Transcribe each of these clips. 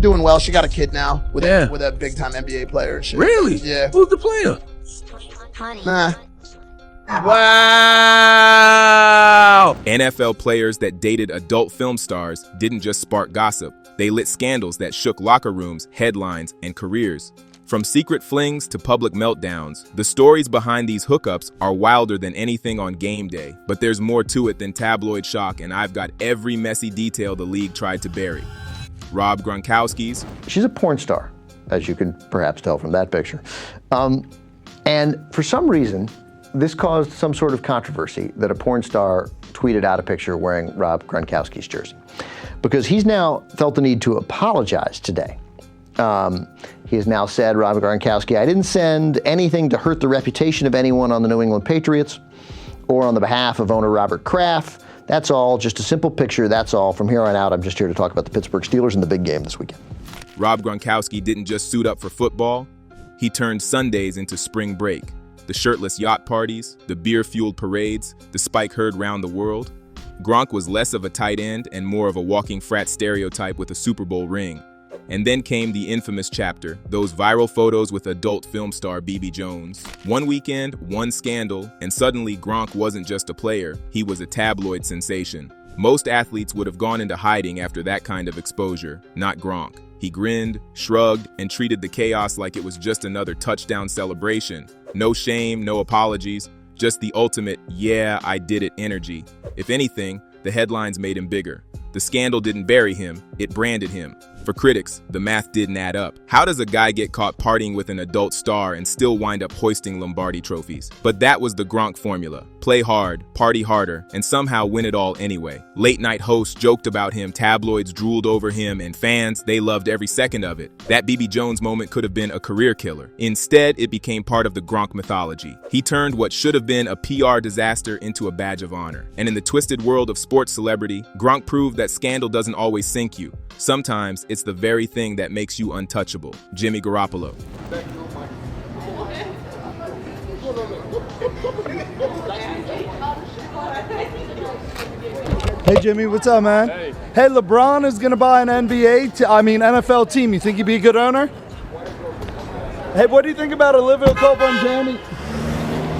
Doing well. She got a kid now with Yeah. with a big time NBA player and shit. Really? Yeah. Who's the player? Nah. Wow! NFL players that dated adult film stars didn't just spark gossip. They lit scandals that shook locker rooms, headlines, and careers. From secret flings to public meltdowns, the stories behind these hookups are wilder than anything on game day. But there's more to it than tabloid shock, and I've got every messy detail the league tried to bury. Rob Gronkowski's. She's a porn star, as you can perhaps tell from that picture. And for some reason, this caused some sort of controversy that a porn star tweeted out a picture wearing Rob Gronkowski's jersey. Because he's now felt the need to apologize today. He has now said, Rob Gronkowski, I didn't send anything to hurt the reputation of anyone on the New England Patriots or on the behalf of owner Robert Kraft. That's all, just a simple picture, that's all. From here on out, I'm just here to talk about the Pittsburgh Steelers and the big game this weekend. Rob Gronkowski didn't just suit up for football. He turned Sundays into spring break. The shirtless yacht parties, the beer-fueled parades, the spike heard round the world. Gronk was less of a tight end and more of a walking frat stereotype with a Super Bowl ring. And then came the infamous chapter, those viral photos with adult film star BB Jones. One weekend, one scandal, and suddenly Gronk wasn't just a player, he was a tabloid sensation. Most athletes would have gone into hiding after that kind of exposure, not Gronk. He grinned, shrugged, and treated the chaos like it was just another touchdown celebration. No shame, no apologies, just the ultimate, yeah, I did it energy. If anything, the headlines made him bigger. The scandal didn't bury him, it branded him. For critics, the math didn't add up. How does a guy get caught partying with an adult star and still wind up hoisting Lombardi trophies? But that was the Gronk formula. Play hard, party harder, and somehow win it all anyway. Late-night hosts joked about him, tabloids drooled over him, and fans, they loved every second of it. That BB Jones moment could have been a career killer. Instead, it became part of the Gronk mythology. He turned what should have been a PR disaster into a badge of honor. And in the twisted world of sports celebrity, Gronk proved that scandal doesn't always sink you. Sometimes it's the very thing that makes you untouchable. Jimmy Garoppolo. Hey Jimmy, what's up, man? Hey, LeBron is gonna buy an NFL team. You think he'd be a good owner? Hey, what do you think about Olivia Culpo and Jamie?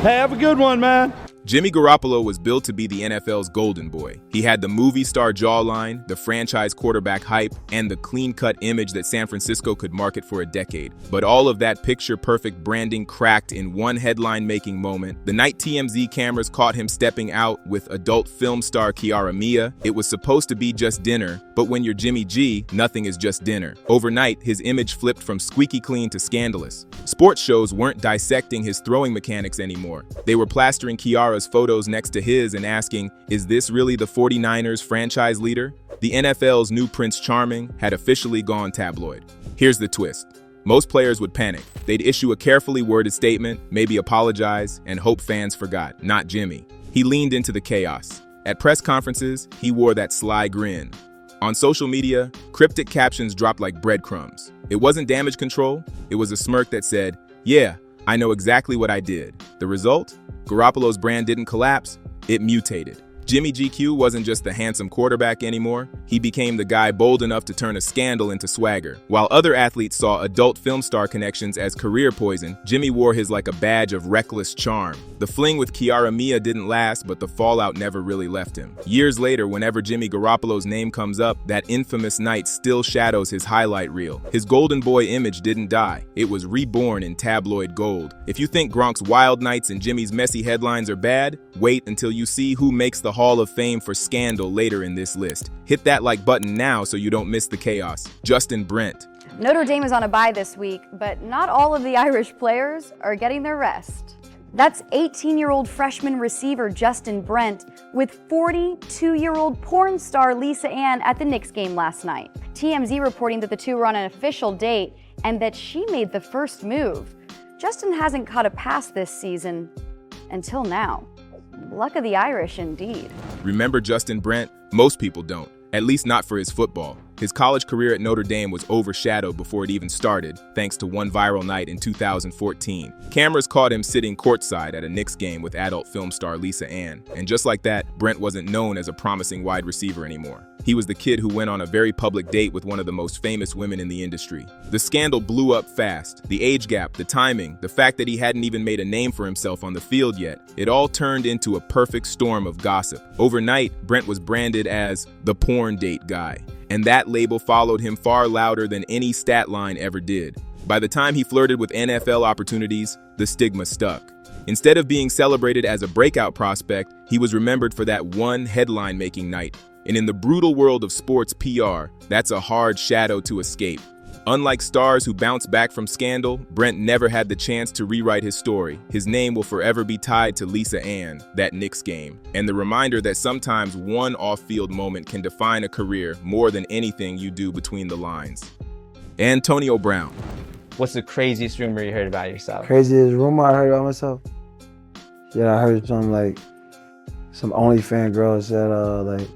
Hey, have a good one, man. Jimmy Garoppolo was built to be the NFL's golden boy. He had the movie star jawline, the franchise quarterback hype, and the clean-cut image that San Francisco could market for a decade. But all of that picture-perfect branding cracked in one headline-making moment. The night TMZ cameras caught him stepping out with adult film star Kiara Mia. It was supposed to be just dinner, but when you're Jimmy G, nothing is just dinner. Overnight, his image flipped from squeaky clean to scandalous. Sports shows weren't dissecting his throwing mechanics anymore. They were plastering Kiara's photos next to his and asking, is this really the 49ers franchise leader? The NFL's new Prince Charming had officially gone tabloid. Here's the twist. Most players would panic. They'd issue a carefully worded statement, maybe apologize, and hope fans forgot. Not Jimmy. He leaned into the chaos. At press conferences, he wore that sly grin. On social media, cryptic captions dropped like breadcrumbs. It wasn't damage control. It was a smirk that said, yeah, I know exactly what I did. The result? Garoppolo's brand didn't collapse, it mutated. Jimmy GQ wasn't just the handsome quarterback anymore. He became the guy bold enough to turn a scandal into swagger. While other athletes saw adult film star connections as career poison, Jimmy wore his like a badge of reckless charm. The fling with Kiara Mia didn't last, but the fallout never really left him. Years later, whenever Jimmy Garoppolo's name comes up, that infamous night still shadows his highlight reel. His golden boy image didn't die. It was reborn in tabloid gold. If you think Gronk's wild nights and Jimmy's messy headlines are bad, wait until you see who makes the Hall of Fame for scandal later in this list. Hit that like button now so you don't miss the chaos. Justin Brent. Notre Dame is on a bye this week, but not all of the Irish players are getting their rest. That's 18-year-old freshman receiver Justin Brent with 42-year-old porn star Lisa Ann at the Knicks game last night. TMZ reporting that the two were on an official date and that she made the first move. Justin hasn't caught a pass this season until now. Luck of the Irish, indeed. Remember Justin Brent? Most people don't, at least not for his football. His college career at Notre Dame was overshadowed before it even started, thanks to one viral night in 2014. Cameras caught him sitting courtside at a Knicks game with adult film star Lisa Ann, and just like that, Brent wasn't known as a promising wide receiver anymore. He was the kid who went on a very public date with one of the most famous women in the industry. The scandal blew up fast. The age gap, the timing, the fact that he hadn't even made a name for himself on the field yet, it all turned into a perfect storm of gossip. Overnight, Brent was branded as the porn date guy, and that label followed him far louder than any stat line ever did. By the time he flirted with NFL opportunities, the stigma stuck. Instead of being celebrated as a breakout prospect, he was remembered for that one headline-making night. And in the brutal world of sports PR, that's a hard shadow to escape. Unlike stars who bounce back from scandal, Brent never had the chance to rewrite his story. His name will forever be tied to Lisa Ann, that Knicks game, and the reminder that sometimes one off-field moment can define a career more than anything you do between the lines. Antonio Brown. What's the craziest rumor you heard about yourself? Craziest rumor I heard about myself? Yeah, I heard some OnlyFans girl said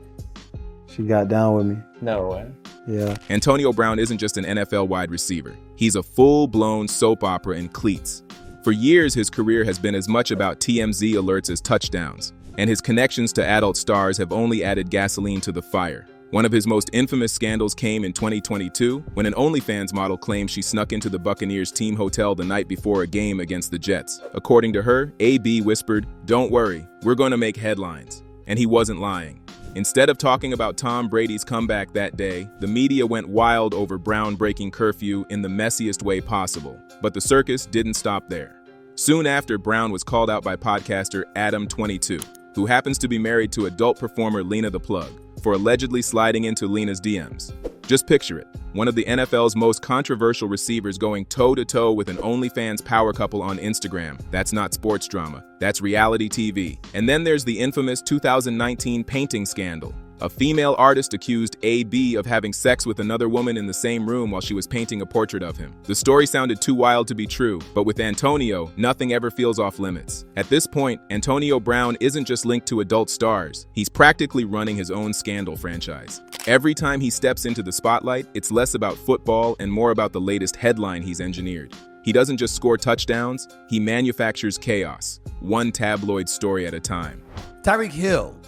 she got down with me. No way. Yeah. Antonio Brown isn't just an NFL wide receiver. He's a full-blown soap opera in cleats. For years, his career has been as much about TMZ alerts as touchdowns, and his connections to adult stars have only added gasoline to the fire. One of his most infamous scandals came in 2022 when an OnlyFans model claimed she snuck into the Buccaneers team hotel the night before a game against the Jets. According to her, AB whispered, "Don't worry, we're going to make headlines." And he wasn't lying. Instead of talking about Tom Brady's comeback that day, the media went wild over Brown breaking curfew in the messiest way possible. But the circus didn't stop there. Soon after, Brown was called out by podcaster Adam22, who happens to be married to adult performer Lena the Plug, for allegedly sliding into Lena's DMs. Just picture it, one of the NFL's most controversial receivers going toe-to-toe with an OnlyFans power couple on Instagram. That's not sports drama, that's reality TV. And then there's the infamous 2019 painting scandal. A female artist accused AB of having sex with another woman in the same room while she was painting a portrait of him. The story sounded too wild to be true, but with Antonio, nothing ever feels off limits. At this point, Antonio Brown isn't just linked to adult stars. He's practically running his own scandal franchise. Every time he steps into the spotlight, it's less about football and more about the latest headline he's engineered. He doesn't just score touchdowns, he manufactures chaos, one tabloid story at a time. Tyreek Hill.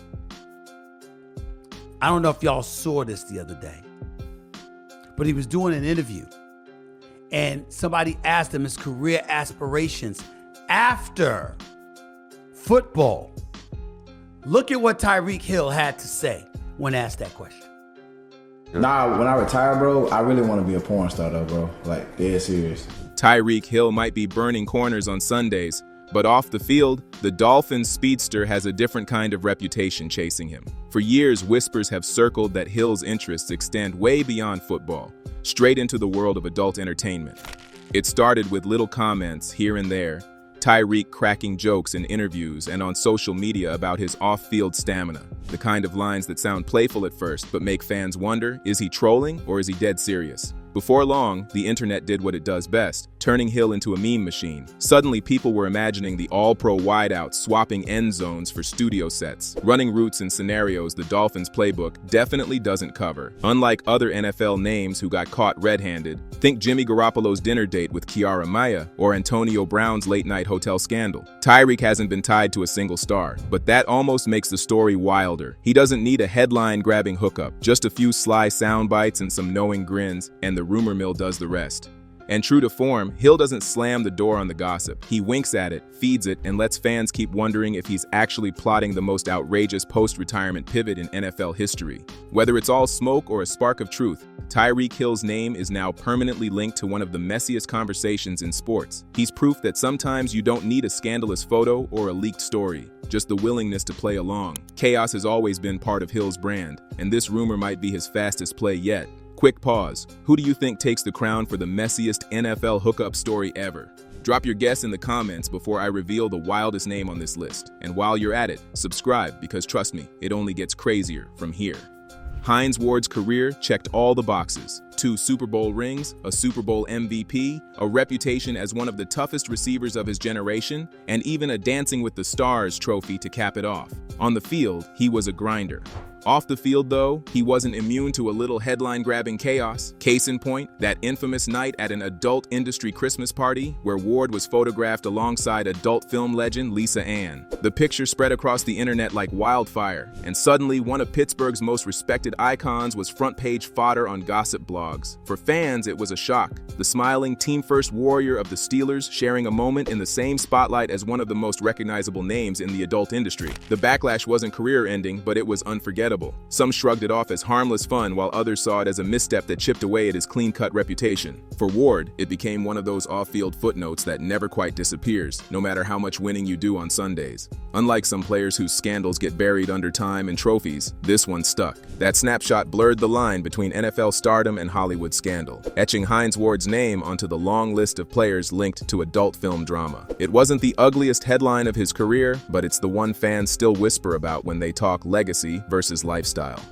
I don't know if y'all saw this the other day, but he was doing an interview and somebody asked him his career aspirations after football. Look at what Tyreek Hill had to say when asked that question. Nah, when I retire, bro, I really want to be a porn star though, bro. Like, dead serious. Tyreek Hill might be burning corners on Sundays, but off the field, the Dolphins speedster has a different kind of reputation chasing him. For years, whispers have circled that Hill's interests extend way beyond football, straight into the world of adult entertainment. It started with little comments here and there, Tyreek cracking jokes in interviews and on social media about his off-field stamina, the kind of lines that sound playful at first but make fans wonder, is he trolling or is he dead serious? Before long, the internet did what it does best, turning Hill into a meme machine. Suddenly, people were imagining the all-pro wideouts swapping end zones for studio sets, running routes and scenarios the Dolphins playbook definitely doesn't cover. Unlike other NFL names who got caught red-handed, think Jimmy Garoppolo's dinner date with Kiara Maya or Antonio Brown's late-night hotel scandal. Tyreek hasn't been tied to a single star, but that almost makes the story wilder. He doesn't need a headline-grabbing hookup, just a few sly sound bites and some knowing grins, and the rumor mill does the rest. And true to form, Hill doesn't slam the door on the gossip. He winks at it, feeds it, and lets fans keep wondering if he's actually plotting the most outrageous post-retirement pivot in NFL history. Whether it's all smoke or a spark of truth, Tyreek Hill's name is now permanently linked to one of the messiest conversations in sports. He's proof that sometimes you don't need a scandalous photo or a leaked story, just the willingness to play along. Chaos has always been part of Hill's brand, and this rumor might be his fastest play yet. Quick pause. Who do you think takes the crown for the messiest NFL hookup story ever? Drop your guess in the comments before I reveal the wildest name on this list. And while you're at it, subscribe because trust me, it only gets crazier from here. Hines Ward's career checked all the boxes. 2 Super Bowl rings, a Super Bowl MVP, a reputation as one of the toughest receivers of his generation, and even a Dancing with the Stars trophy to cap it off. On the field, he was a grinder. Off the field, though, he wasn't immune to a little headline-grabbing chaos. Case in point, that infamous night at an adult industry Christmas party where Ward was photographed alongside adult film legend Lisa Ann. The picture spread across the internet like wildfire, and suddenly one of Pittsburgh's most respected icons was front-page fodder on gossip blogs. For fans, it was a shock. The smiling team-first warrior of the Steelers sharing a moment in the same spotlight as one of the most recognizable names in the adult industry. The backlash wasn't career-ending, but it was unforgettable. Some shrugged it off as harmless fun, while others saw it as a misstep that chipped away at his clean-cut reputation. For Ward, it became one of those off-field footnotes that never quite disappears, no matter how much winning you do on Sundays. Unlike some players whose scandals get buried under time and trophies, this one stuck. That snapshot blurred the line between NFL stardom and Hollywood scandal, etching Hines Ward's name onto the long list of players linked to adult film drama. It wasn't the ugliest headline of his career, but it's the one fans still whisper about when they talk legacy versus lifestyle.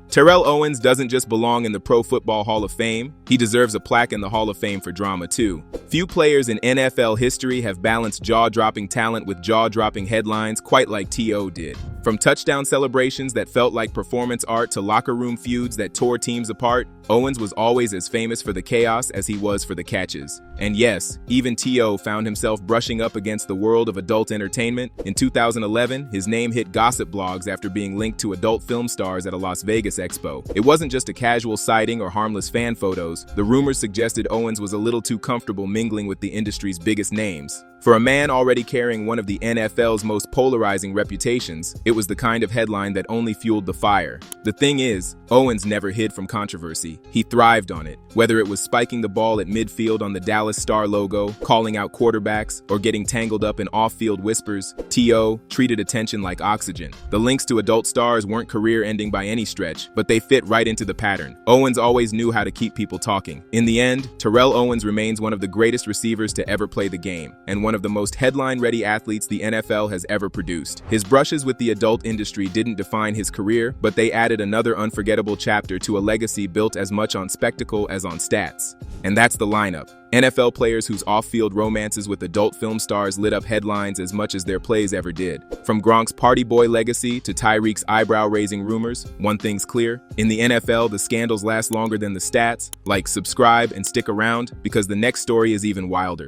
Terrell Owens doesn't just belong in the Pro Football Hall of Fame, he deserves a plaque in the Hall of Fame for drama too. Few players in NFL history have balanced jaw-dropping talent with jaw-dropping headlines quite like T.O. did. From touchdown celebrations that felt like performance art to locker room feuds that tore teams apart, Owens was always as famous for the chaos as he was for the catches. And yes, even T.O. found himself brushing up against the world of adult entertainment. In 2011, his name hit gossip blogs after being linked to adult film stars at a Las Vegas expo. It wasn't just a casual sighting or harmless fan photos. The rumors suggested Owens was a little too comfortable mingling with the industry's biggest names. For a man already carrying one of the NFL's most polarizing reputations, it was the kind of headline that only fueled the fire. The thing is, Owens never hid from controversy. He thrived on it. Whether it was spiking the ball at midfield on the Dallas Star logo, calling out quarterbacks, or getting tangled up in off-field whispers, T.O. treated attention like oxygen. The links to adult stars weren't career-ending by any stretch, but they fit right into the pattern. Owens always knew how to keep people talking. In the end, Terrell Owens remains one of the greatest receivers to ever play the game, and one of the most headline-ready athletes the NFL has ever produced. His brushes with the adult industry didn't define his career, but they added another unforgettable chapter to a legacy built as much on spectacle as on stats. And that's the lineup. NFL players whose off-field romances with adult film stars lit up headlines as much as their plays ever did. From Gronk's party boy legacy to Tyreek's eyebrow-raising rumors, one thing's clear. In the NFL, the scandals last longer than the stats. Like, subscribe and stick around, because the next story is even wilder.